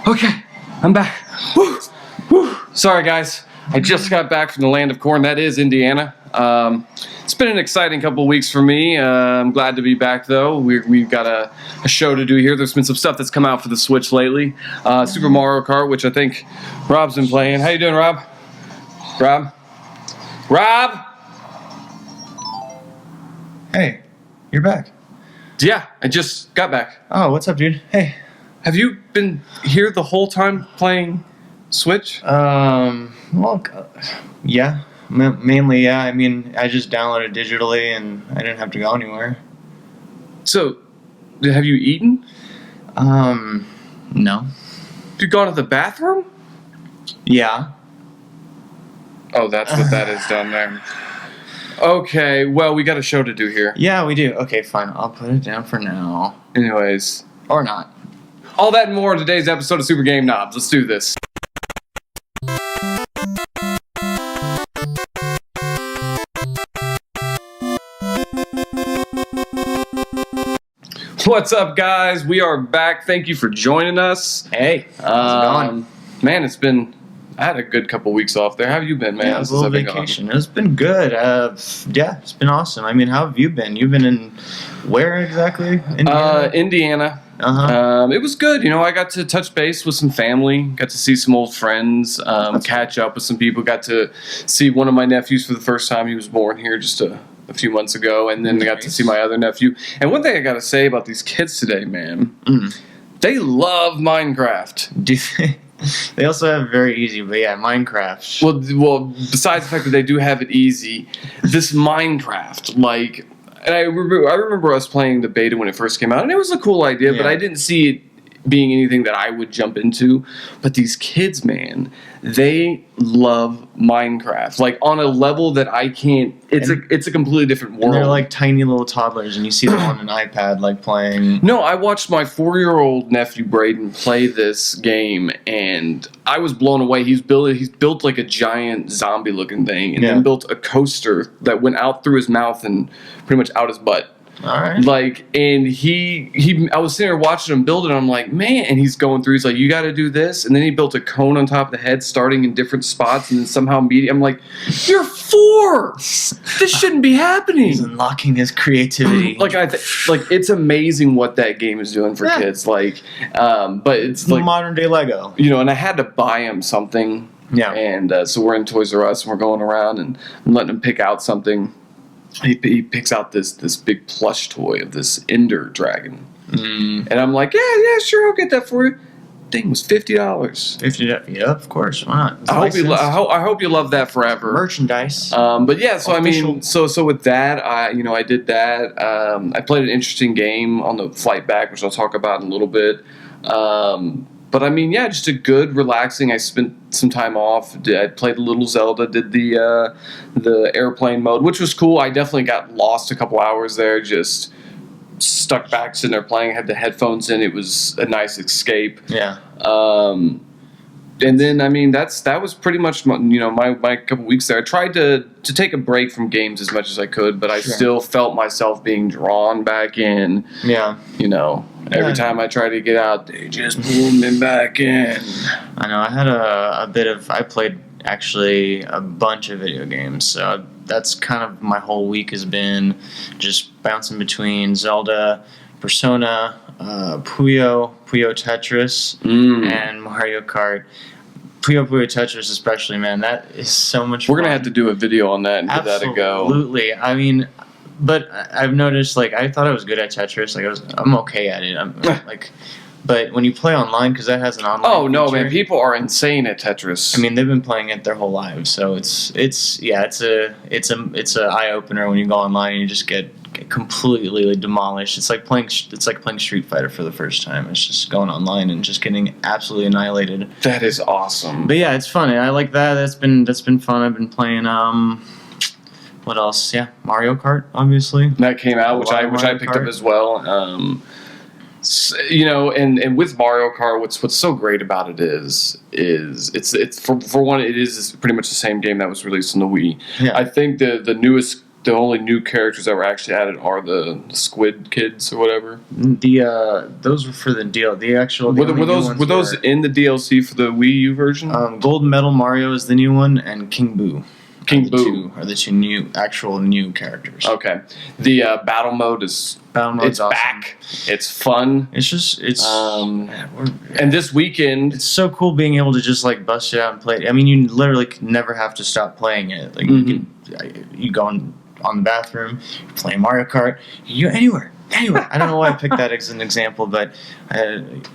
Okay, I'm back. Woo, woo. Sorry, guys. I just got back from the land of corn. That is Indiana. It's been an exciting couple of weeks for me. I'm glad to be back, though. We've got a show to do here. There's been some stuff that's come out for the Switch lately. Super Mario Kart, which I think Rob's been playing. How you doing, Rob? Rob? Hey, you're back. Yeah, I just got back. Oh, what's up, dude? Hey. Have you been here the whole time playing Switch? Well, yeah. Mainly, yeah. I mean, I just downloaded digitally and I didn't have to go anywhere. So, have you eaten? No. Have you gone to the bathroom? Yeah. Oh, that's what that is down there. Okay, well, we got a show to do here. Yeah, we do. Okay, fine. I'll put it down for now. Anyways. Or not. All that and more in today's episode of Super Game Knobs. Let's do this. What's up, guys? We are back. Thank you for joining us. Hey, how's it going? Man, I had a good couple weeks off there. How have you been, man? Yeah, it was a little vacation. It's been good. Yeah, it's been awesome. I mean, how have you been? You've been in where exactly? Indiana. It was good. You know, I got to touch base with some family, got to see some old friends, catch up with some people, got to see one of my nephews for the first time. He was born here just a few months ago, and then I got to see my other nephew. And one thing I got to say about these kids today, man, they love Minecraft. Do they also have it very easy, but yeah, Minecraft. Well, besides the fact that they do have it easy, this Minecraft, like... And I remember us playing the beta when it first came out, and it was a cool idea, but I didn't see it being anything that I would jump into. But these kids, man, they love Minecraft, like on a level that I can't. It's a completely different world. And they're like tiny little toddlers, and you see them on an iPad, like playing. No, I watched my 4-year-old nephew Braden play this game, and I was blown away. He's built like a giant zombie-looking thing, and then built a coaster that went out through his mouth and pretty much out his butt. All right. Like, and I was sitting there watching him build it, and I'm like, man, and he's going through, he's like, you got to do this, and then he built a cone on top of the head, starting in different spots, and then somehow I'm like, you're 4! This shouldn't be happening. He's unlocking his creativity. Like, like it's amazing what that game is doing for kids. Like, but it's like modern day Lego. You know, and I had to buy him something. Yeah. And so we're in Toys R Us, and we're going around, and I'm letting him pick out something. He picks out this big plush toy of this Ender dragon, and I'm like, yeah, sure, I'll get that for you. Thing was $50. $50, yeah, of course, why not? I hope you love that forever. Merchandise. But yeah, so official. I mean, so with that, I did that. I played an interesting game on the flight back, which I'll talk about in a little bit. But I mean, yeah, just a good, relaxing. I spent some time off. I played a little Zelda. Did the airplane mode, which was cool. I definitely got lost a couple hours there. Just stuck back sitting there playing. I had the headphones in. It was a nice escape. Yeah. And then I mean that was pretty much my couple weeks there. I tried to take a break from games as much as I could, but I still felt myself being drawn back in. Yeah. You know. Every time I try to get out, they just pull me back in. I know. I had I played actually a bunch of video games, so that's kind of my whole week has been just bouncing between Zelda, Persona, Puyo Tetris, and Mario Kart. Puyo Tetris especially, man, that is so much fun. We're going to have to do a video on that and give that a go. Absolutely. I mean... But I've noticed, like, I thought I was good at Tetris. Like, I'm okay at it. I'm like, but when you play online, because that has an online. No, man! People are insane at Tetris. I mean, they've been playing it their whole lives, so it's a eye opener when you go online and you just get completely demolished. It's like playing Street Fighter for the first time. It's just going online and just getting absolutely annihilated. That is awesome. But yeah, it's fun. I like that. That's been fun. I've been playing what else? Yeah, Mario Kart, obviously. That came out, which I picked up as well. You know, and with Mario Kart, what's so great about it is it's for one, it is pretty much the same game that was released on the Wii. Yeah. I think the newest the only new characters that were actually added are the Squid Kids or whatever. Those were for the actual. Were those in the DLC for the Wii U version? Gold Medal Mario is the new one, and King Boo. King Boo are the two new characters. Okay, the battle mode is awesome. back. It's fun. And this weekend, it's so cool being able to just like bust it out and play it. I mean, you literally never have to stop playing it. Like you go on the bathroom, you're playing Mario Kart, you're anywhere. I don't know why I picked that as an example, but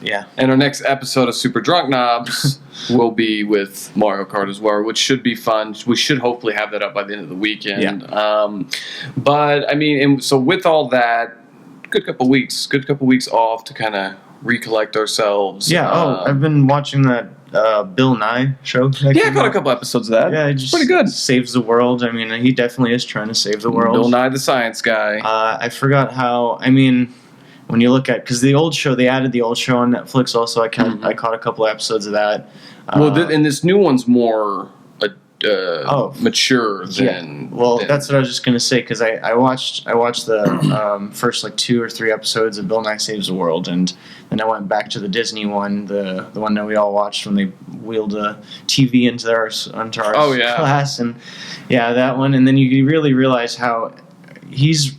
yeah. And our next episode of Super Drunk Knobs will be with Mario Kart as well, which should be fun. We should hopefully have that up by the end of the weekend. Yeah. But I mean, and so with all that, good couple weeks off to kind of recollect ourselves. Yeah. I've been watching that Bill Nye show. I got a couple episodes of that. Yeah, it's pretty good. Saves the world. I mean, he definitely is trying to save the world. Bill Nye the Science Guy. I forgot how. I mean, when you look at because the old show, they added the old show on Netflix. Also, I caught a couple of episodes of that. And this new one's more mature than. Well, that's what I was just gonna say because I watched the first like 2 or 3 episodes of Bill Nye Saves the World, and then I went back to the Disney one, the one that we all watched when they wheeled a TV into our class, and that one, and then you really realize how he's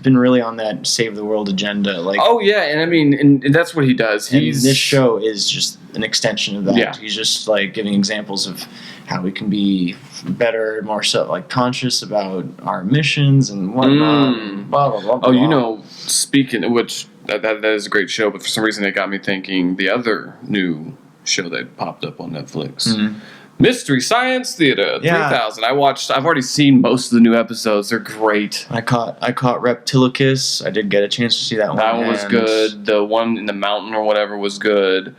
been really on that save the world agenda. Like, and I mean, and that's what he does. This show is just an extension of that. Yeah. He's just like giving examples of how we can be better, more conscious about our missions and whatnot. Blah, blah, blah, blah. Speaking of which, that is a great show, but for some reason it got me thinking the other new show that popped up on Netflix. Mm-hmm. Mystery Science Theater 3000. I've already seen most of the new episodes. They're great. I caught Reptilicus. I did get a chance to see that one. That one was good. The one in the mountain or whatever was good.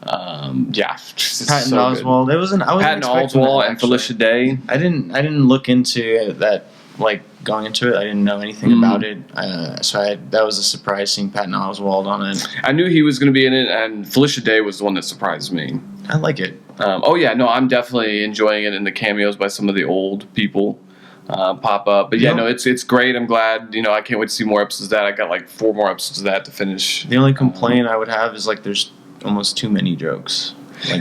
Patton Oswalt. Patton Oswalt and Felicia Day. I didn't look into that, like going into it. I didn't know anything about it. That was a surprise seeing Patton Oswalt on it. I knew he was going to be in it, and Felicia Day was the one that surprised me. I like it. I'm definitely enjoying it, and the cameos by some of the old people pop up. But it's great. I'm glad. I can't wait to see more episodes of that. I got like 4 more episodes of that to finish. The only complaint I would have is like there's almost too many jokes.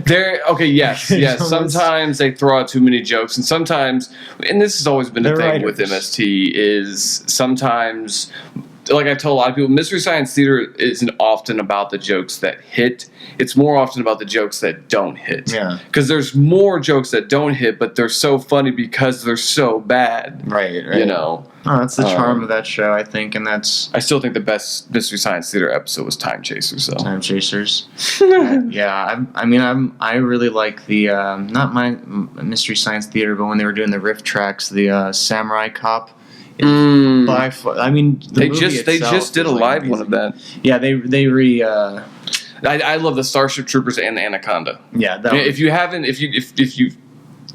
Yes. Sometimes they throw out too many jokes, and sometimes, and this has always been a thing with MST, is sometimes, like I told a lot of people, Mystery Science Theater isn't often about the jokes that hit. It's more often about the jokes that don't hit. Yeah. Because there's more jokes that don't hit, but they're so funny because they're so bad. Right. That's the charm of that show, I think, and that's... I still think the best Mystery Science Theater episode was Time Chasers, though. Time Chasers. I really like the, not my Mystery Science Theater, but when they were doing the riff tracks, the Samurai Cop. They just did a live one of that. Yeah, they I love the Starship Troopers and the Anaconda. Yeah, if you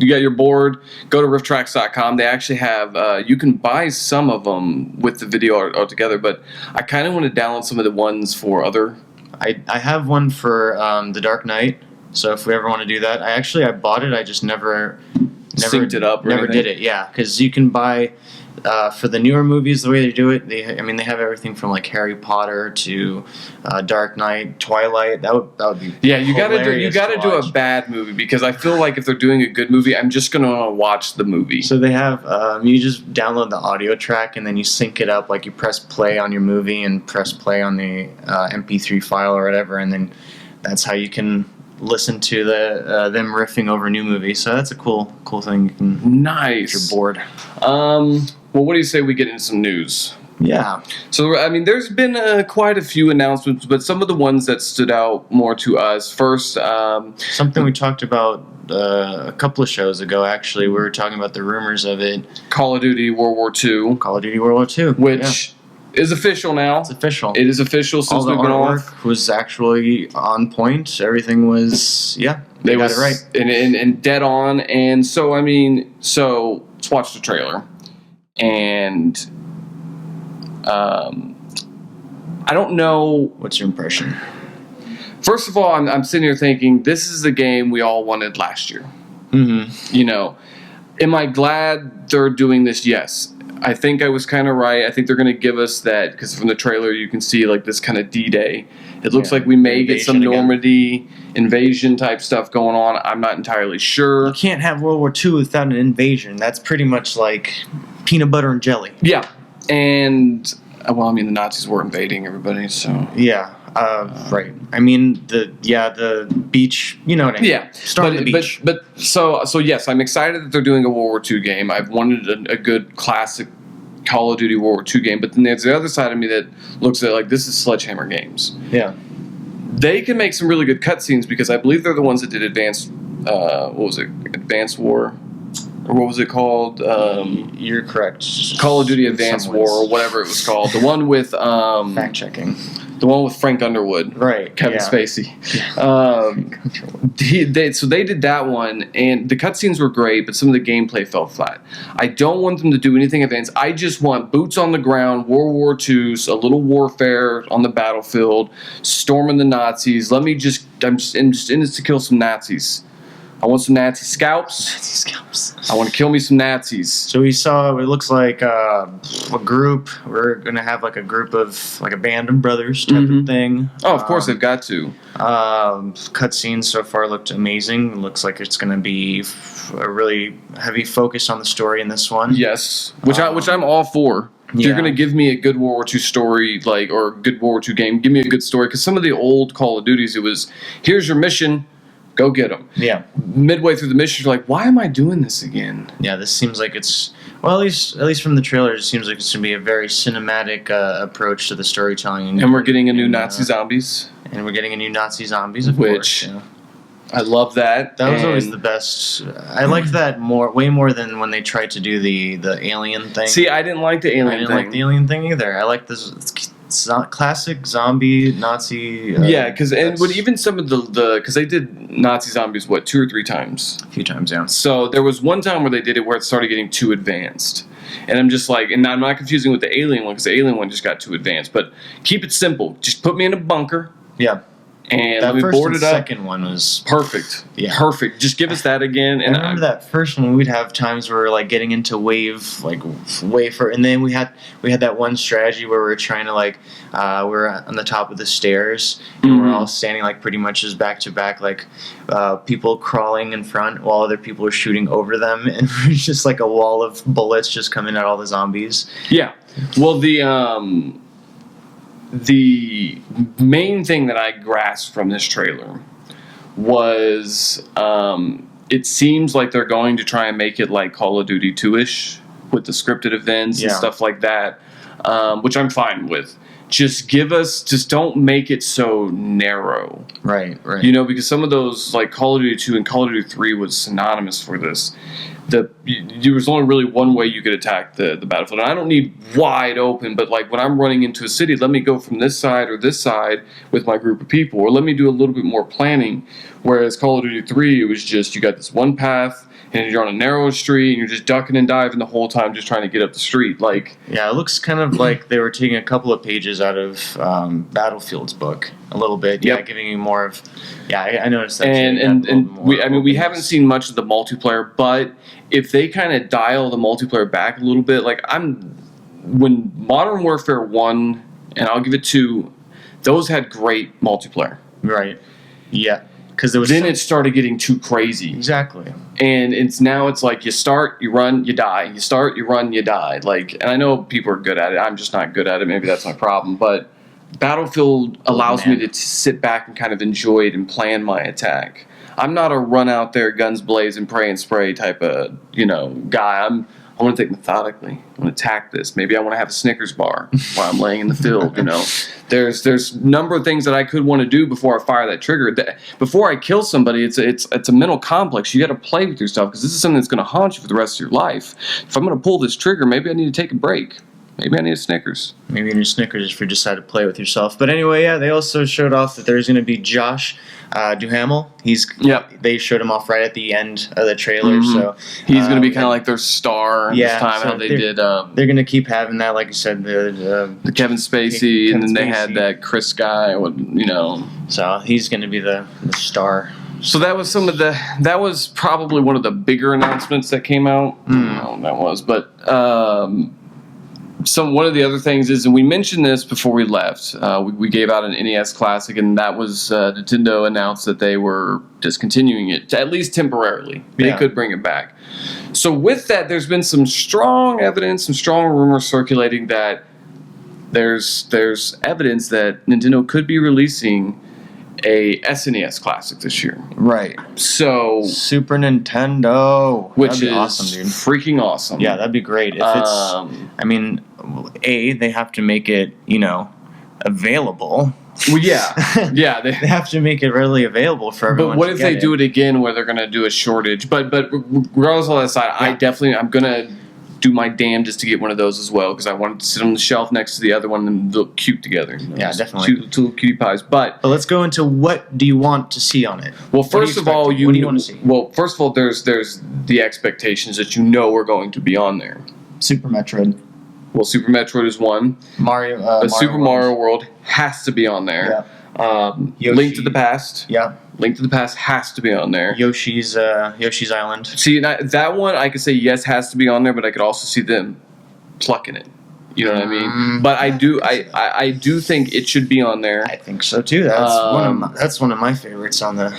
got your board, go to rifftracks.com. They actually have you can buy some of them with the video altogether, but I kind of want to download some of the ones for other. I have one for The Dark Knight. So if we ever want to do that, I bought it. I just never synced it up. Never did it. Yeah, because you can buy. For the newer movies, the way they do it, they have everything from like Harry Potter to Dark Knight, Twilight. That would be you gotta do a bad movie, because I feel like if they're doing a good movie, I'm just gonna watch the movie. So they have you just download the audio track and then you sync it up, like you press play on your movie and press play on the MP3 file or whatever, and then that's how you can listen to them riffing over new movies. So that's a cool thing. You can nice. If you're bored. Well, what do you say we get into some news? Yeah. So, there's been quite a few announcements, but some of the ones that stood out more to us. First, something we talked about a couple of shows ago, actually. We were talking about the rumors of it. Call of Duty World War II. Call of Duty World War II. Which is official now. It's official. It is official since we've been off. Was actually on point. Everything was, they got it right. And dead on. And so, let's watch the trailer. And I don't know. What's your impression? First of all, I'm sitting here thinking, this is the game we all wanted last year. Mm-hmm. Am I glad they're doing this? Yes. I think I was kind of right. I think they're going to give us that, because from the trailer you can see like this kind of D-Day. It looks like we may get some Normandy invasion type stuff going on. I'm not entirely sure. You can't have World War II without an invasion. That's pretty much like peanut butter and jelly. Yeah, and well, I mean the Nazis were invading everybody, so yeah. Right. I mean the beach. You know what I mean? Yeah. Start on the beach. But so yes, I'm excited that they're doing a World War II game. I've wanted a good classic Call of Duty World War II game. But then there's the other side of me that looks at like, this is Sledgehammer Games. Yeah. They can make some really good cutscenes, because I believe they're the ones that did Advanced. What was it? Advanced War. Or what was it called? You're correct. Call of Duty Advanced War, or whatever it was called. The one with fact checking. The one with Frank Underwood, right? Kevin Spacey. So they did that one, and the cutscenes were great, but some of the gameplay fell flat. I don't want them to do anything advanced. I just want boots on the ground, World War II, a little warfare on the battlefield, storming the Nazis. I'm just in this to kill some Nazis. I want some Nazi scalps. I want to kill me some Nazis. So we saw, it looks like a group. We're going to have like a group of, like a band of brothers type of thing. Oh, of course they've got to. Cutscenes so far looked amazing. It looks like it's going to be a really heavy focus on the story in this one. Yes, which I'm all for. If you're going to give me a good World War II story, or a good World War II game, give me a good story. Because some of the old Call of Duties, it was, here's your mission, go get them. Yeah. Midway through the mission, you're like, why am I doing this again? Yeah, this seems like it's, well, at least from the trailer, it seems like it's going to be a very cinematic approach to the storytelling. And we're getting a new Nazi zombies. And we're getting a new Nazi zombies, of course. Yeah. I love that. That was always the best. I liked that way more than when they tried to do the alien thing. See, I didn't like the alien thing. I didn't like the alien thing either. I like this classic zombie Nazi. Yeah, because even some of the because they did Nazi zombies 2 or 3 times. A few times, yeah. So there was one time where they did it where it started getting too advanced, and I'm just like, and I'm not confusing with the alien one, because the alien one just got too advanced. But keep it simple. Just put me in a bunker. Yeah. And that let me board it up. The second one was perfect. Yeah. Perfect. Just give us that again. And I remember that first one. We'd have times where we were like getting into wave, and then we had that one strategy where we were trying to we were on the top of the stairs, and we're all standing like pretty much as back to back, people crawling in front while other people were shooting over them, and it was just like a wall of bullets just coming at all the zombies. Yeah. Well, the main thing that I grasped from this trailer was it seems like they're going to try and make it like Call of Duty 2-ish with the scripted events and stuff like that, which I'm fine with. Just don't make it so narrow. Right. Because some of those, like Call of Duty 2 and Call of Duty 3 was synonymous for this. There was only really one way you could attack the battlefield. And I don't need wide open, but like when I'm running into a city, let me go from this side or this side with my group of people, or let me do a little bit more planning. Whereas Call of Duty 3, it was just, you got this one path, and you're on a narrow street, and you're just ducking and diving the whole time, just trying to get up the street. Yeah, it looks kind of like they were taking a couple of pages out of Battlefield's book, a little bit. Yeah, giving you more of. Yeah, I noticed that. And we haven't seen much of the multiplayer, but if they kind of dial the multiplayer back a little bit, when Modern Warfare 1, and I'll give it 2, those had great multiplayer. Right. Yeah. Then it started getting too crazy. Exactly. And it's like you start, you run, you die. You start, you run, you die. And I know people are good at it. I'm just not good at it. Maybe that's my problem. But Battlefield allows me to sit back and kind of enjoy it and plan my attack. I'm not a run out there, guns blaze and pray and spray type of guy. I want to think methodically. I want to attack this. Maybe I want to have a Snickers bar while I'm laying in the field. There's a number of things that I could want to do before I fire that trigger. Before I kill somebody, it's a mental complex. You got to play with yourself, because this is something that's going to haunt you for the rest of your life. If I'm going to pull this trigger, maybe I need to take a break. Maybe I need a Snickers. Maybe you need a Snickers if you decide to play with yourself. But anyway, yeah, they also showed off that there's going to be Josh Duhamel. They showed him off right at the end of the trailer. So he's going to be kind of like their star this time. So how they did. They're going to keep having that, like you said, the Kevin Spacey, and then they had that Chris guy. So he's going to be the star. So that was probably one of the bigger announcements that came out. I don't know what that was, but one of the other things is, and we mentioned this before we left, we gave out an NES Classic, and that was Nintendo announced that they were discontinuing it, at least temporarily. They could bring it back. So with that, there's been some strong evidence, some strong rumors circulating that there's evidence that Nintendo could be releasing a SNES Classic this year. Right. So Super Nintendo, which is awesome, dude. Freaking awesome. Yeah, that'd be great. If it's, I mean, they have to make it, available. Well, yeah, They have to make it readily available for everyone. But what if they do it again where they're going to do a shortage? But regardless of all that aside, I'm going to do my damnedest to get one of those as well because I want it to sit on the shelf next to the other one and look cute together. Yeah, definitely. Two little cutie pies. But let's go into what do you want to see on it? Well, first of all, what do you want to see? Well, first of all, there's the expectations that are going to be on there. Super Metroid. Well, Super Metroid is one. Super Mario World has to be on there. Yeah. Link to the Past. Yeah. Link to the Past has to be on there. Yoshi's Island. See, that one I could say yes has to be on there, but I could also see them plucking it. You know what I mean? But I do think it should be on there. I think so too. That's one of my favorites on the.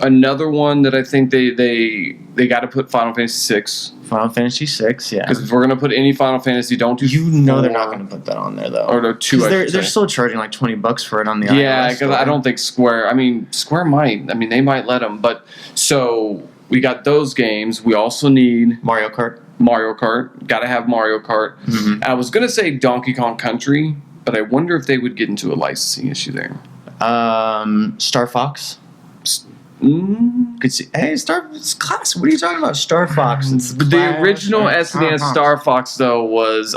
Another one that I think they got to put Final Fantasy VI. Final Fantasy VI, yeah. Because if we're gonna put any Final Fantasy, don't do. They're not gonna put that on there though. Or no, two. They're still charging like $20 for it on the iOS. Yeah, because I don't think Square. I mean, Square might. I mean, they might let them. But so we got those games. We also need Mario Kart. Got to have Mario Kart. Mm-hmm. I was gonna say Donkey Kong Country, but I wonder if they would get into a licensing issue there. Star Fox. Could see. Hey, it's classic. What are you talking about? Star Fox. The original SNES Star Fox though was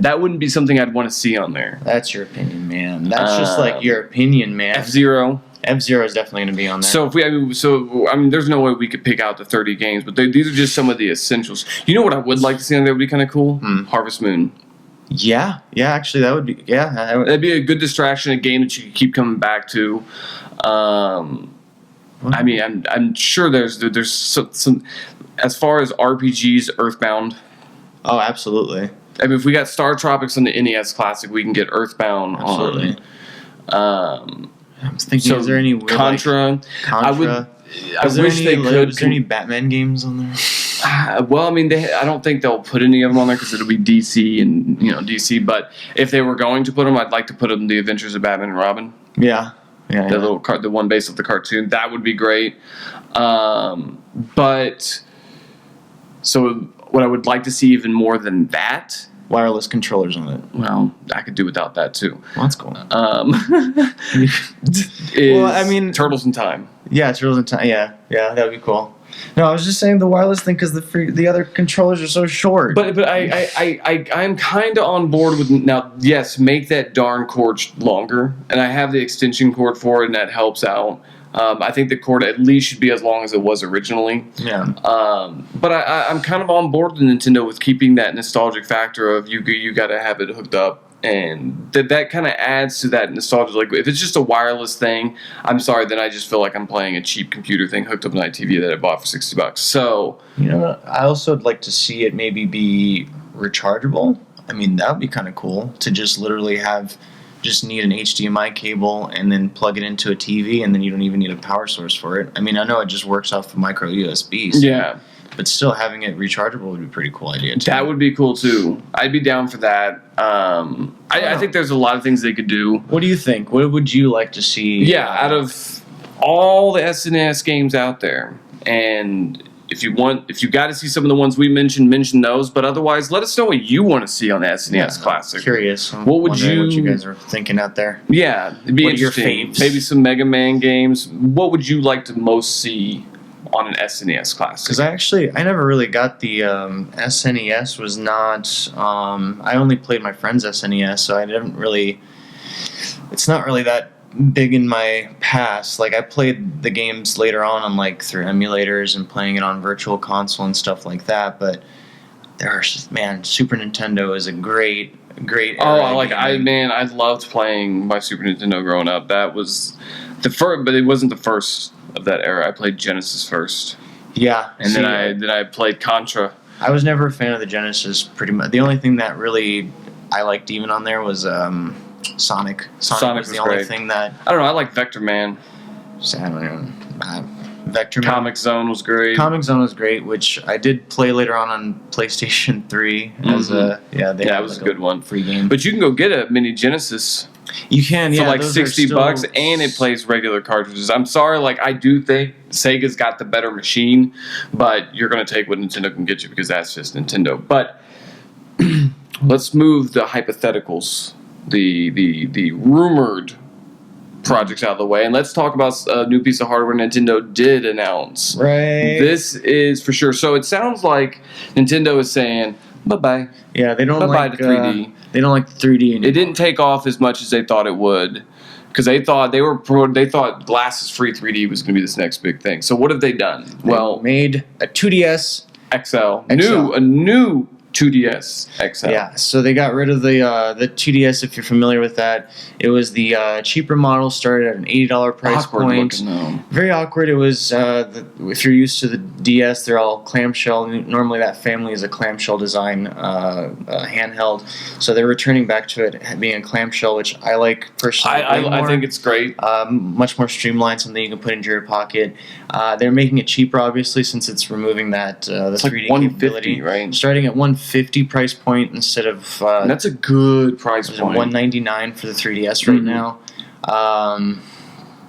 that wouldn't be something I'd want to see on there. That's your opinion, man. That's just like your opinion, man. F-Zero is definitely going to be on there. So there's no way we could pick out the 30 games, but these are just some of the essentials. You know what I would like to see on there would be kind of cool? Harvest Moon. Yeah. Actually, that would be. That'd be a good distraction, a game that you could keep coming back to. I mean, I'm sure there's some as far as RPGs, Earthbound. Oh, absolutely. I mean, if we got Star Tropics on the NES Classic, we can get Earthbound absolutely. on. I'm thinking, is there any weird, Contra? Contra. I wish they could. Is there any Batman games on there? Well, I mean, I don't think they'll put any of them on there because it'll be DC and DC. But if they were going to put them, I'd like to put them The Adventures of Batman and Robin. Yeah. Little the one based off the cartoon, that would be great. But so what I would like to see even more than that, wireless controllers on it. Well, I could do without that too. Well, that's cool. I mean, Turtles in Time. Yeah, Turtles in Time. Yeah, that would be cool. No, I was just saying the wireless thing because the other controllers are so short. But I'm kind of on board with now. Yes, make that darn cord longer, and I have the extension cord for it, and that helps out. I think the cord at least should be as long as it was originally. Yeah. But I'm kind of on board with Nintendo with keeping that nostalgic factor of you got to have it hooked up. And that kind of adds to that nostalgia. Like, if it's just a wireless thing, I'm sorry, then I just feel like I'm playing a cheap computer thing hooked up to my TV that I bought for $60. So, I also would like to see it maybe be rechargeable. I mean, that would be kind of cool to just literally just need an HDMI cable and then plug it into a TV, and then you don't even need a power source for it. I mean, I know it just works off of micro USB. So yeah. But still, having it rechargeable would be a pretty cool idea, too. That would be cool, too. I'd be down for that. I think there's a lot of things they could do. What do you think? What would you like to see? Yeah, out of all the SNES games out there, and if you got to see some of the ones we mention those. But otherwise, let us know what you want to see on the SNES Classic. Curious. What you guys are thinking out there? Yeah, it'd be interesting. What are your faves? Maybe some Mega Man games. What would you like to most see on an SNES Classic? Because I never really got the SNES. Was not. I only played my friend's SNES, so I didn't really. It's not really that big in my past. Like, I played the games later on like through emulators and playing it on Virtual Console and stuff like that. But Super Nintendo is a great. I loved playing my Super Nintendo growing up. That was the first, but it wasn't the first of that era. I played Genesis first. Yeah, and then I played Contra. I was never a fan of the Genesis. Pretty much, the only thing that really I liked even on there was Sonic. Sonic was the was only great. thing that. I don't know. I like Vector Man. Vector Man. Comic Zone was great. Comic Zone was great, which I did play later on PlayStation 3 as a That was a good one. Free game. But you can go get a mini Genesis You can, for like those are $60, still- and it plays regular cartridges. I'm sorry, like I do think Sega's got the better machine, but you're gonna take what Nintendo can get you because that's just Nintendo. But let's move the hypotheticals, the rumored projects out of the way, and let's talk about a new piece of hardware Nintendo did announce. Right. This is for sure. So it sounds like Nintendo is saying bye-bye. Yeah, they don't Bye-bye like to 3D. They don't like 3D anymore. It didn't take off as much as they thought it would, because they thought glasses-free 3D was going to be this next big thing. So what have they done? They made a 2DS XL. XL. A new 2DS XL. Yeah, so they got rid of the 2DS. If you're familiar with that, it was the cheaper model, started at an $80 price Awkward point. looking, though. Very awkward. It was if you're used to the DS, they're all clamshell. Normally, that family is a clamshell design handheld. So they're returning back to it being a clamshell, which I like personally. I think it's great. Much more streamlined, something you can put into your pocket. They're making it cheaper, obviously, since it's removing that the It's like 3D $150, capability. right? Starting at $150 price point instead of That's a good price point. $199 for the 3DS right now.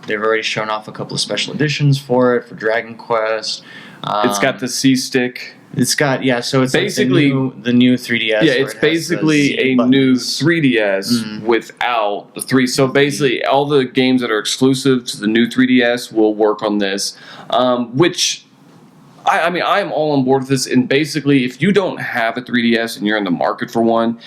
They've already shown off a couple of special editions for it for Dragon Quest. It's got the C stick. It's got so it's basically like the new 3DS. Yeah, where it's it has basically the Z a new buttons. 3DS without the 3. So basically, all the games that are exclusive to the new 3DS will work on this, which I mean, I am all on board with this. And basically, if you don't have a 3DS and you're in the market for one,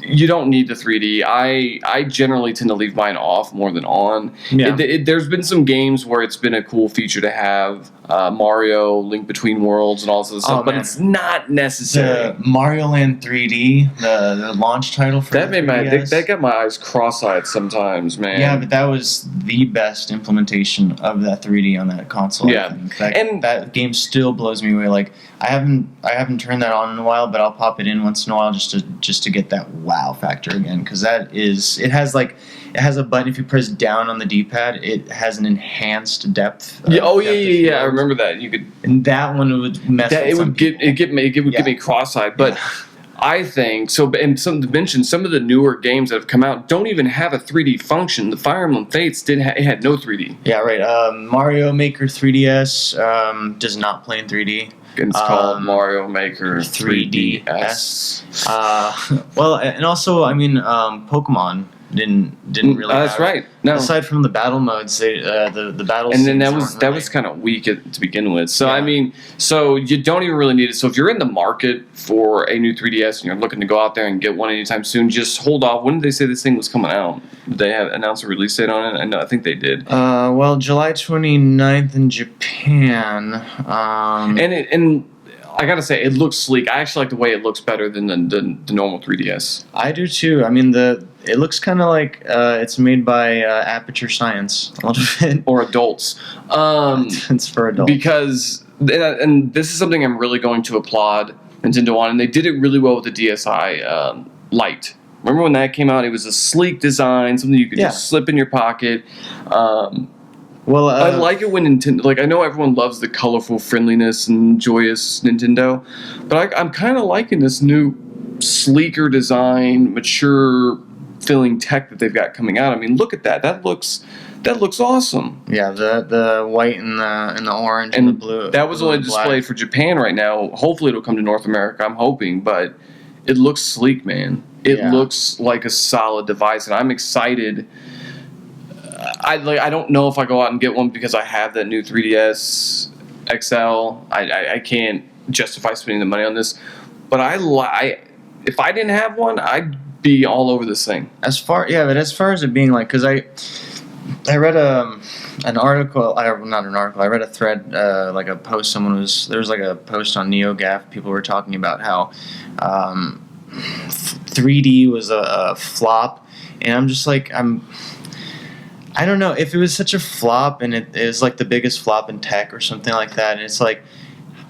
you don't need the 3D. I generally tend to leave mine off more than on. Yeah. There's been some games where it's been a cool feature to have Mario, Link Between Worlds, and all this other stuff, but man. it's not necessary. The Mario Land 3D, the launch title for That the made my 3DS. that got my eyes cross-eyed sometimes, man. Yeah, but that was the best implementation of that 3D on that console. Yeah. I think. That game still blows me away. Like I haven't turned that on in a while, but I'll pop it in once in a while just to get that wow factor again, because it has a button. If you press down on the D-pad, it has an enhanced depth. Yeah. Oh depth of yeah. I field. remember that. You could. And that one would mess. That with it some would get people. me cross-eyed, but. I think so, and some to mention some of the newer games that have come out don't even have a 3D function. The Fire Emblem Fates it had no 3D. Yeah, right. Mario Maker 3DS does not play in 3D. It's called Mario Maker 3DS. Well, and also, I mean, Pokemon didn't really. That's have, right. No, aside from the battle modes, the battle. and then scenes that aren't was kind of weak to begin with. So Yeah. I mean, so you don't even really need it. So if you're in the market for a new 3DS and you're looking to go out there and get one anytime soon, just hold off. When did they say this thing was coming out? Did they have announced a release date on it? I think they did. Well, July 29th in Japan. And I gotta say, it looks sleek. I actually like the way it looks better than the normal 3DS. I do too. I mean, it looks kind of like it's made by Aperture Science a little bit. Or adults. It's for adults. Because, and this is something I'm really going to applaud Nintendo on, and they did it really well with the DSi Lite. Remember when that came out? It was a sleek design, something you could just slip in your pocket. Well, I like it when Nintendo, like I know everyone loves the colorful friendliness and joyous Nintendo, but I'm kind of liking this new sleeker design, mature feeling tech that they've got coming out. I mean, look at that. That looks awesome. Yeah, the white and the orange and the blue. That was blue only and black. displayed for Japan right now. Hopefully it'll come to North America. I'm hoping, but it looks sleek, man. It looks like a solid device, and I'm excited. I don't know if I go out and get one because I have that new 3DS XL. I can't justify spending the money on this, but if I didn't have one, I'd be all over this thing. But as far as it being like, because I read an article. Not an article. I read a thread, like a post. There was like a post on NeoGAF. People were talking about how 3D was a flop, and I'm just like I don't know if it was such a flop and it is like the biggest flop in tech or something like that. And it's like,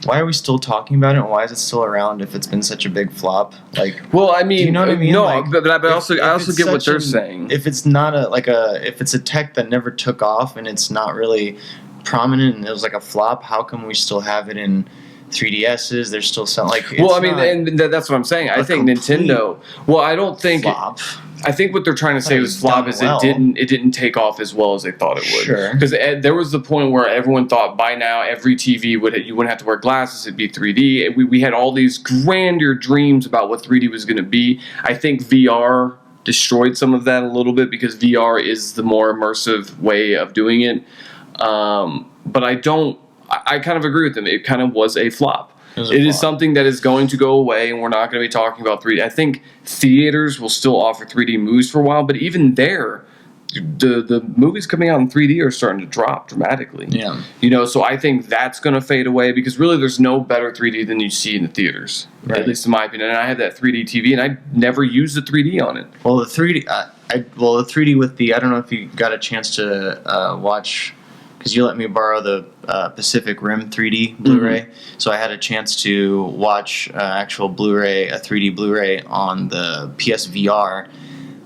why are we still talking about it? And why is it still around if it's been such a big flop? Like, well, I mean, you know what I mean? No, Like, but I also get what they're such saying. If it's not if it's a tech that never took off and it's not really prominent and it was like a flop, how come we still have it in 3DSs? They're still selling like. Well, I mean, and that's what I'm saying. I think Nintendo. Well, I don't think. Flop. I think what they're trying to say was flop is it didn't take off as well as they thought it would. Sure. Because there was the point where everyone thought by now every TV you wouldn't have to wear glasses, it'd be 3D. And we had all these grandeur dreams about what 3D was going to be. I think VR destroyed some of that a little bit because VR is the more immersive way of doing it. But I kind of agree with them. It kind of was a flop. It is something that is going to go away, and we're not going to be talking about 3D. I think theaters will still offer 3D movies for a while, but even there, the movies coming out in 3D are starting to drop dramatically. Yeah. So I think that's going to fade away because really there's no better 3D than you see in the theaters, right. At least in my opinion. And I have that 3D TV, and I never used the 3D on it. Well, the 3D, the 3D with the, I don't know if you got a chance to watch, because you let me borrow the Pacific Rim 3D Blu-ray, so I had a chance to watch actual Blu-ray, a 3D Blu-ray on the PSVR.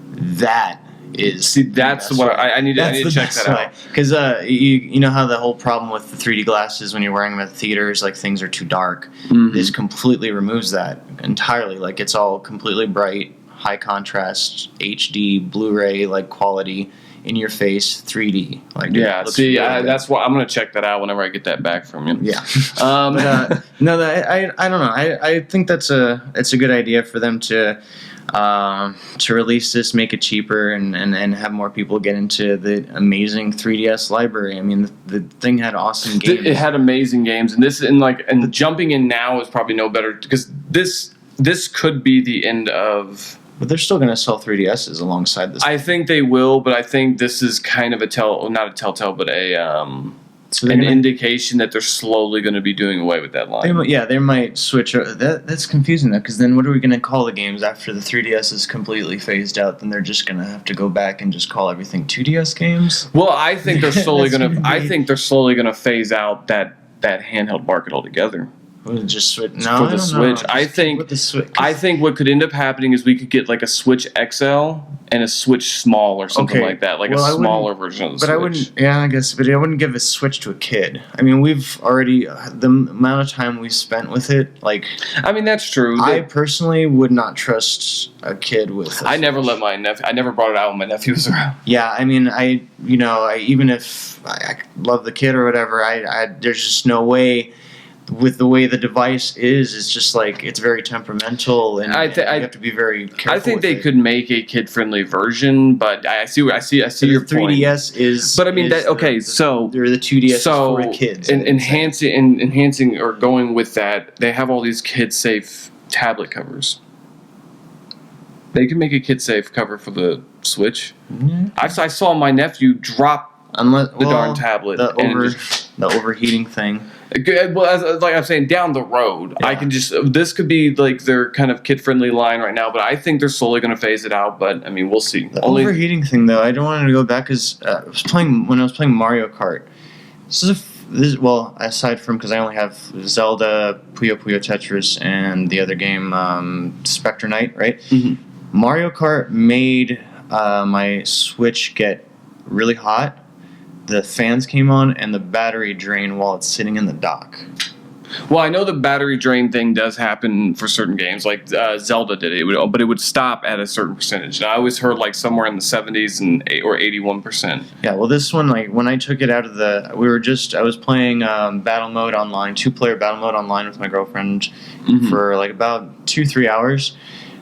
That is that's what I need to check that out. Because you know how the whole problem with the 3D glasses when you're wearing them at theaters, like things are too dark. This completely removes that entirely. Like it's all completely bright, high contrast, HD Blu-ray like quality. In your face, 3D. Like yeah, see, that's why I'm gonna check that out whenever I get that back from you. Yeah. No, I don't know. I think it's a good idea for them to release this, make it cheaper, and have more people get into the amazing 3DS library. I mean, the thing had awesome games. It had amazing games, and jumping in now is probably no better because this could be the end of. But they're still going to sell 3DSs alongside this. I think they will, but I think this is kind of not a telltale, but an indication that they're slowly going to be doing away with that line. They might switch. That's confusing though, because then what are we going to call the games after the 3DS is completely phased out? Then they're just going to have to go back and just call everything 2DS games. Well, I think they're slowly going to. I think they're slowly going to phase out that handheld market altogether. Just switch. No, for the Switch. I think what could end up happening is we could get like a Switch XL and a Switch Small or something like that, like a smaller version of the Switch. But I wouldn't. Yeah, I guess. But I wouldn't give a Switch to a kid. I mean, we've already the amount of time we spent with it. Like, I mean, that's true. I personally would not trust a kid with. I never let my nephew. I never brought it out when my nephew was around. Yeah, I mean, even if I love the kid or whatever, there's just no way. With the way the device is, it's just like it's very temperamental, and you have to be very careful. I think they could make a kid-friendly version, but I see your point. The 3DS is, but I mean so they're the 2DS for kids. Enhancing or going with that, they have all these kid-safe tablet covers. They can make a kid-safe cover for the Switch. Mm-hmm. I saw my nephew drop the darn tablet. The overheating thing. Well, like I'm saying, down the road, I can this could be like their kind of kid-friendly line right now, but I think they're slowly going to phase it out. But I mean, we'll see. The overheating thing, though, I don't want to go back because when I was playing Mario Kart. Aside from because I only have Zelda, Puyo Puyo Tetris, and the other game, Spectre Knight, right? Mm-hmm. Mario Kart made my Switch get really hot. The fans came on and the battery drained while it's sitting in the dock. Well, I know the battery drain thing does happen for certain games, like Zelda did it, but it would stop at a certain percentage. And I always heard like somewhere in the 70s or 81%. Yeah, well, this one, like when I took it out of I was playing battle mode online, 2-player battle mode online with my girlfriend for like about 2-3 hours.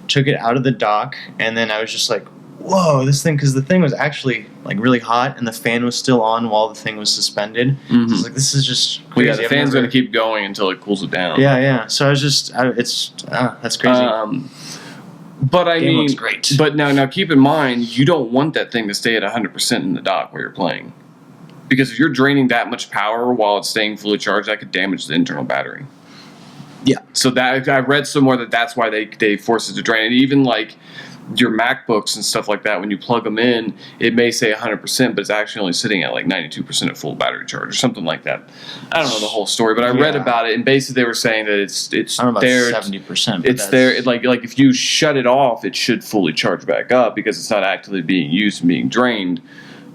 Took it out of the dock, and then I was just like, whoa, this thing, because the thing was actually like really hot and the fan was still on while the thing was suspended. So I was like, this is just crazy. Well, yeah, the fan's going to keep going until it cools it down. Yeah. So I was just, that's crazy. But I mean, looks great. But now keep in mind, you don't want that thing to stay at 100% in the dock where you're playing. Because if you're draining that much power while it's staying fully charged, that could damage the internal battery. Yeah. So that I read somewhere that's why they force it to drain. And even like your MacBooks and stuff like that, when you plug them in, it may say 100%, but it's actually only sitting at like 92% at full battery charge or something like that. I don't know the whole story, but I read about it, and basically they were saying that it's I don't know there. about 70%. It's there. Like if you shut it off, it should fully charge back up because it's not actively being used and being drained.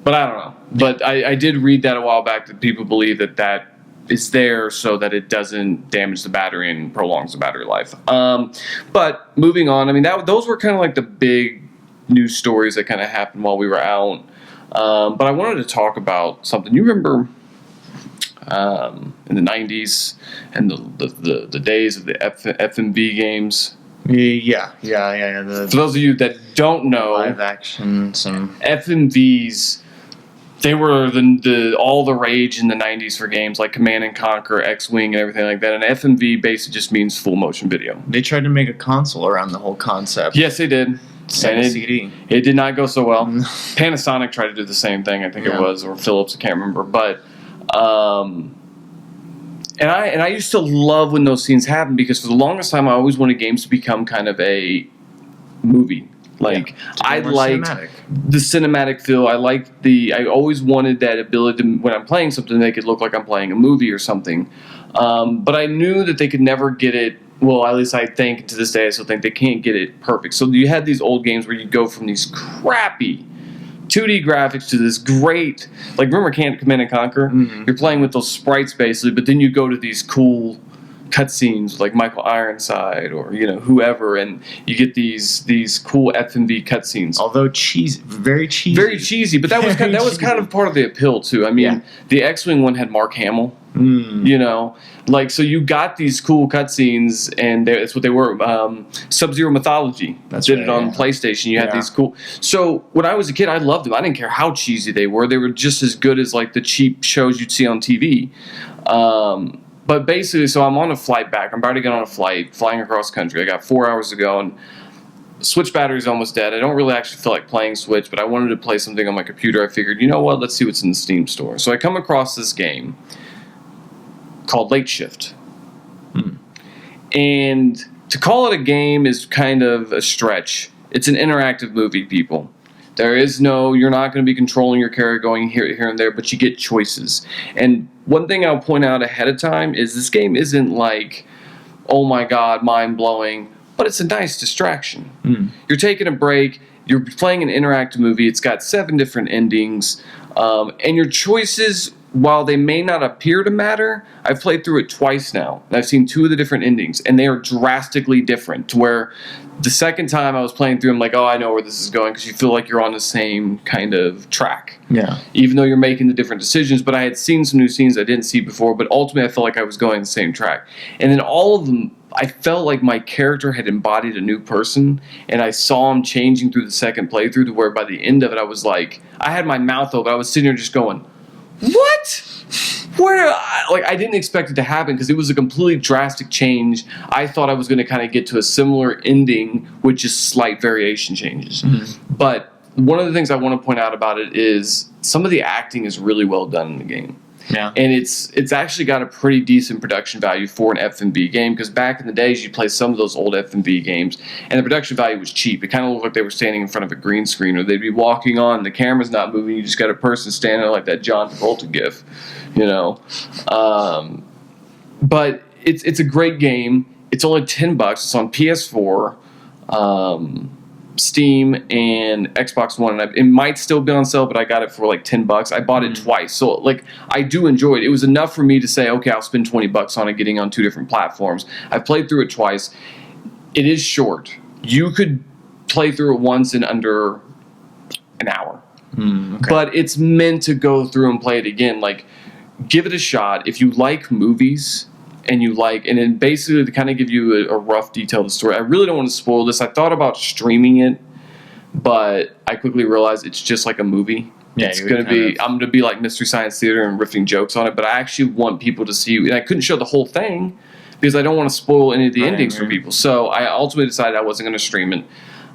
But I don't know. But I did read that a while back that people believe that is there so that it doesn't damage the battery and prolongs the battery life. But moving on, I mean, those were kind of like the big news stories that kind of happened while we were out. But I wanted to talk about something. You remember in the 90s and the days of the FMV games? Yeah. For those of you that don't know, live action, some FMVs. They were all the rage in the 90s for games like Command and Conquer, X-Wing, and everything like that. And FMV basically just means full motion video. They tried to make a console around the whole concept. Yes, they did. Same CD. It did not go so well. Panasonic tried to do the same thing, I think it was, or Philips, I can't remember. But and I used to love when those scenes happened because for the longest time I always wanted games to become kind of a movie. Like I liked the cinematic feel. I always wanted that ability to, when I'm playing something, make it look like I'm playing a movie or something. But I knew that they could never get it. Well, at least I think to this day, I still think they can't get it perfect. So you had these old games where you go from these crappy 2D graphics to this great, like remember Command and Conquer? Mm-hmm. You're playing with those sprites basically, but then you go to these cool cutscenes like Michael Ironside or whoever, and you get these cool FMV cutscenes. Although very cheesy, but that was kind of part of the appeal too. I mean, the X-Wing one had Mark Hamill. So you got these cool cutscenes, and that's what they were. Sub-Zero Mythology did it on PlayStation. You had these cool. So when I was a kid, I loved them. I didn't care how cheesy they were. They were just as good as like the cheap shows you'd see on TV. But basically, so I'm on a flight back. I'm about to get on a flight, flying across country. I got 4 hours to go, and Switch battery's almost dead. I don't really actually feel like playing Switch, but I wanted to play something on my computer. I figured, you know what, let's see what's in the Steam store. So I come across this game called Late Shift. And to call it a game is kind of a stretch. It's an interactive movie, people. You're not going to be controlling your character going here and there, but you get choices. And one thing I'll point out ahead of time is this game isn't like, oh my god, mind-blowing, but it's a nice distraction. You're taking a break, you're playing an interactive movie, it's got 7 different endings, and your choices, while they may not appear to matter, I've played through it twice now, and I've seen 2 of the different endings, and they are drastically different, to where the second time I was playing through, I'm like, oh, I know where this is going, because you feel like you're on the same kind of track. Yeah. Even though you're making the different decisions, but I had seen some new scenes I didn't see before, but ultimately I felt like I was going the same track. And then all of them, I felt like my character had embodied a new person, and I saw him changing through the second playthrough to where by the end of it, I was like, I had my mouth open, I was sitting there just going, what? I didn't expect it to happen because it was a completely drastic change. I thought I was going to kind of get to a similar ending with just slight variation changes. But one of the things I want to point out about it is some of the acting is really well done in the game. Yeah. And it's actually got a pretty decent production value for an FMV game, because back in the days you play some of those old FMV games and the production value was cheap. It kind of looked like they were standing in front of a green screen, or they'd be walking on, the camera's not moving, you just got a person standing there like that John Travolta gif, But it's a great game. It's only $10. It's on PS4. Steam and Xbox One, and it might still be on sale, but I got it for like $10. I bought it twice, so I do enjoy it. It was enough for me to say, okay, I'll spend $20 on it, getting on 2 different platforms. I played through it twice. It is short. You could play through it once in under an hour, but it's meant to go through and play it again. Like, give it a shot if you like movies. And then basically to kind of give you a rough detail of the story. I really don't want to spoil this. I thought about streaming it, but I quickly realized it's just like a movie. Yeah, I'm going to be like Mystery Science Theater and riffing jokes on it, but I actually want people to see, and I couldn't show the whole thing because I don't want to spoil any of the endings for people. So I ultimately decided I wasn't going to stream it.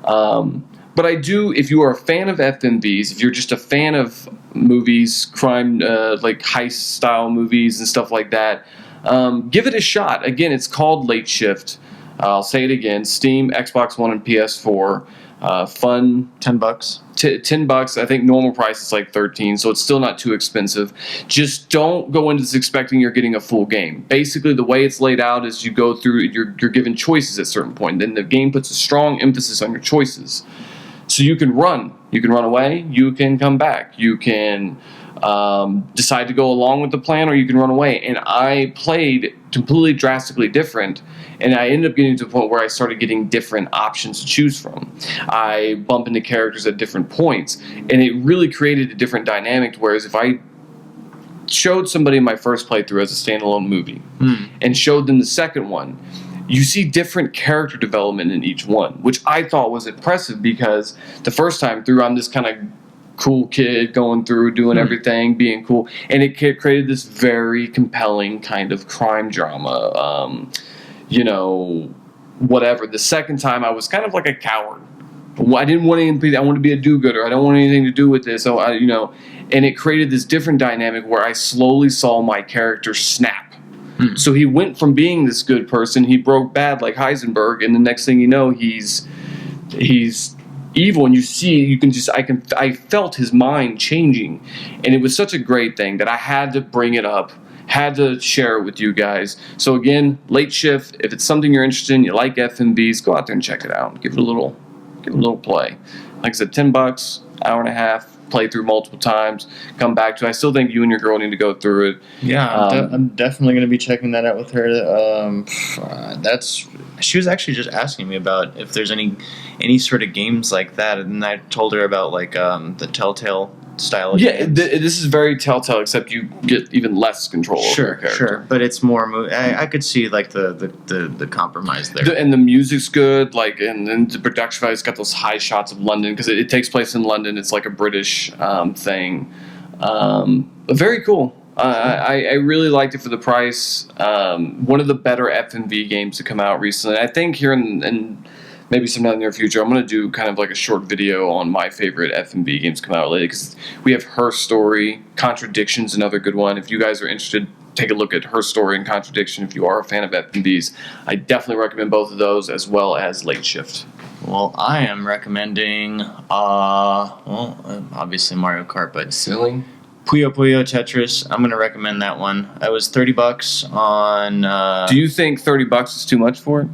But I do, if you are a fan of FMVs, if you're just a fan of movies, crime, like heist-style movies and stuff like that, give it a shot. Again, it's called Late Shift. I'll say it again. Steam, Xbox One, and PS4. fun. $10. $10. I think normal price is like 13, so it's still not too expensive. Just don't go into this expecting you're getting a full game. Basically, the way it's laid out is you go through, you're given choices at a certain point. Then the game puts a strong emphasis on your choices. So you can run away, you can come back, you can decide to go along with the plan, or you can run away. And I played completely drastically different, and I ended up getting to the point where I started getting different options to choose from. I bump into characters at different points, and it really created a different dynamic, whereas if I showed somebody my first playthrough as a standalone movie and showed them the second one, you see different character development in each one, which I thought was impressive, because the first time through I'm this kind of cool kid going through, doing everything, being cool, and it created this very compelling kind of crime drama, whatever. The second time I was kind of like a coward. I didn't want anything. I wanted to be a do-gooder. I don't want anything to do with this. So and it created this different dynamic where I slowly saw my character snap. So he went from being this good person, he broke bad like Heisenberg, and the next thing you know, he's evil, and I felt his mind changing, and it was such a great thing that I had to bring it up, had to share it with you guys. So again, Late Shift, if it's something you're interested in, you like FMVs, go out there and check it out. Give it a little play. Like I said, $10, hour and a half, play through multiple times, come back to it. I still think you and your girl need to go through it. Yeah, I'm definitely going to be checking that out with her. She was actually just asking me about if there's any sort of games like that, and I told her about like the Telltale style of games. This is very Telltale, except you get even less control over your character. Sure, but it's more. I could see like the compromise there. And the music's good, like, and the production value, it's got those high shots of London, because it takes place in London. It's like a British thing, but very cool. I really liked it for the price. One of the better FMV games to come out recently. I think here in maybe sometime in the near future, I'm going to do kind of like a short video on my favorite FMV games come out lately, because we have Her Story, Contradiction's another good one. If you guys are interested, take a look at Her Story and Contradiction if you are a fan of FMVs. I definitely recommend both of those, as well as Late Shift. Well, I am recommending, obviously Mario Kart, but Silly. Puyo Puyo Tetris. I'm going to recommend that one. It was $30 on... Do you think $30 is too much for it?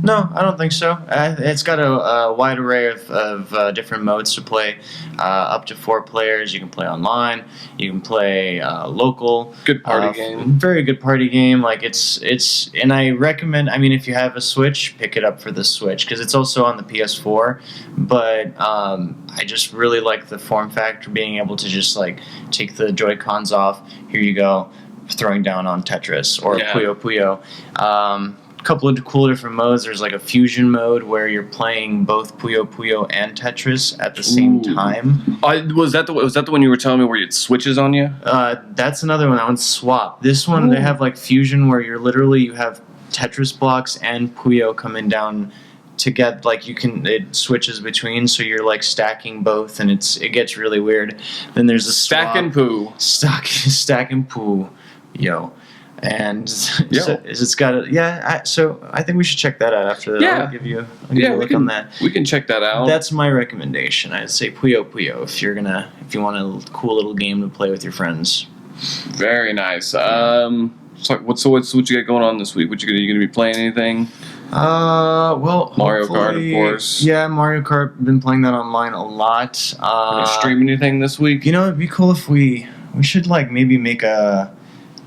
No, I don't think so. It's got a wide array of different modes to play. Up to 4 players. You can play online. You can play local. Good party game. Very good party game. Like it's, and I recommend. I mean, if you have a Switch, pick it up for the Switch, because it's also on the PS4. But I just really like the form factor, being able to just like take the Joy-Cons off. Here you go, throwing down on Tetris or Puyo Puyo. Couple of cool different modes. There's like a fusion mode where you're playing both Puyo Puyo and Tetris at the same time. Was that the one you were telling me where it switches on you? That's another one. That one's swap. This one they have like fusion where you have Tetris blocks and Puyo coming down together. Like it switches between, so you're like stacking both, and it gets really weird. Then there's a stack and poo. Stack and poo, yo. And so it's got so I think we should check that out after that. I'll give you a look on that. We can check that out. That's my recommendation. I'd say Puyo Puyo if you want a cool little game to play with your friends. Very nice. So what you got going on this week? You gonna be playing anything? Well, Mario Kart, of course. Yeah, Mario Kart. Been playing that online a lot. Stream anything this week? You know, it'd be cool if we should like maybe make a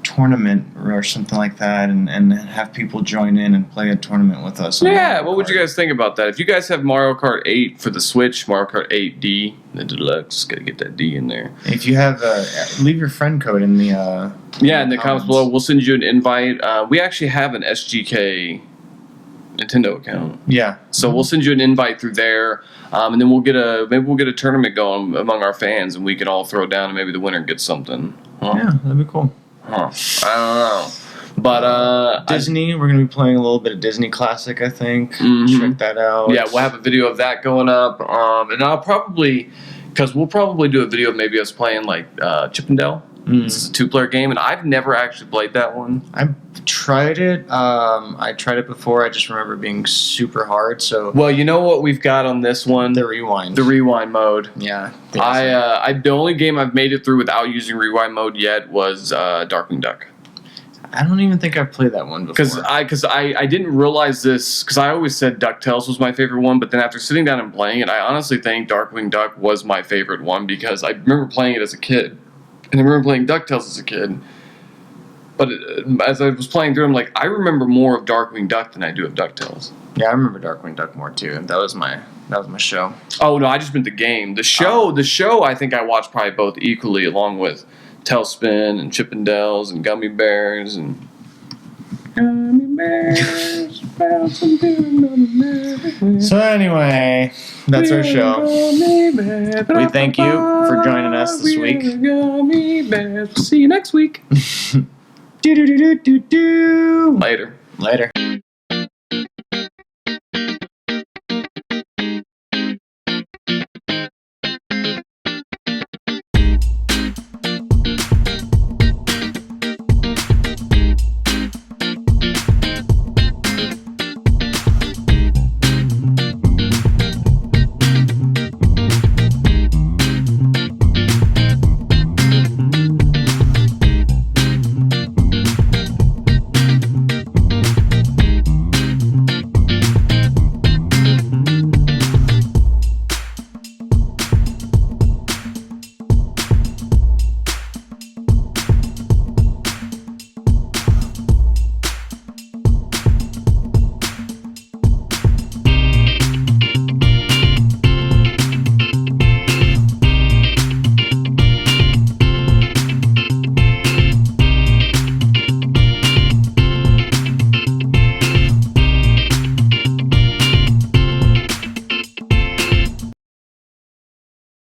tournament or something like that, and have people join in and play a tournament with us. What would you guys think about that? If you guys have Mario Kart 8 for the Switch, Mario Kart 8D, the deluxe, gotta get that D in there. If you have, leave your friend code in the in the comments below. We'll send you an invite. We actually have an SGK Nintendo account. Yeah. So we'll send you an invite through there, and then we'll get a tournament going among our fans, and we can all throw down, and maybe the winner gets something. Yeah, that'd be cool. I don't know. But Disney, we're going to be playing a little bit of Disney Classic, I think. Check that out. Yeah, we'll have a video of that going up. And I'll probably, because we'll probably do a video of maybe us playing like Chip and Dale. It's a 2-player game, and I've never actually played that one. I tried it. I tried it before. I just remember it being super hard. So Well, you know what we've got on this one? the rewind. The rewind mode. Yeah. The only game I've made it through without using rewind mode yet was Darkwing Duck. I don't even think I've played that one before. Because I didn't realize this, because I always said DuckTales was my favorite one, but then after sitting down and playing it, I honestly think Darkwing Duck was my favorite one because I remember playing it as a kid, and I remember playing DuckTales as a kid. But as I was playing through, I'm like, I remember more of Darkwing Duck than I do of DuckTales. Yeah, I remember Darkwing Duck more too. That was my show. Oh no, I just meant the game. The show I think I watched probably both equally, along with Tailspin and Chippendales and Gummy Bears and Gummy Bears. So anyway, that's our show. We thank you for joining us this week. See you next week. Do. Later. Later.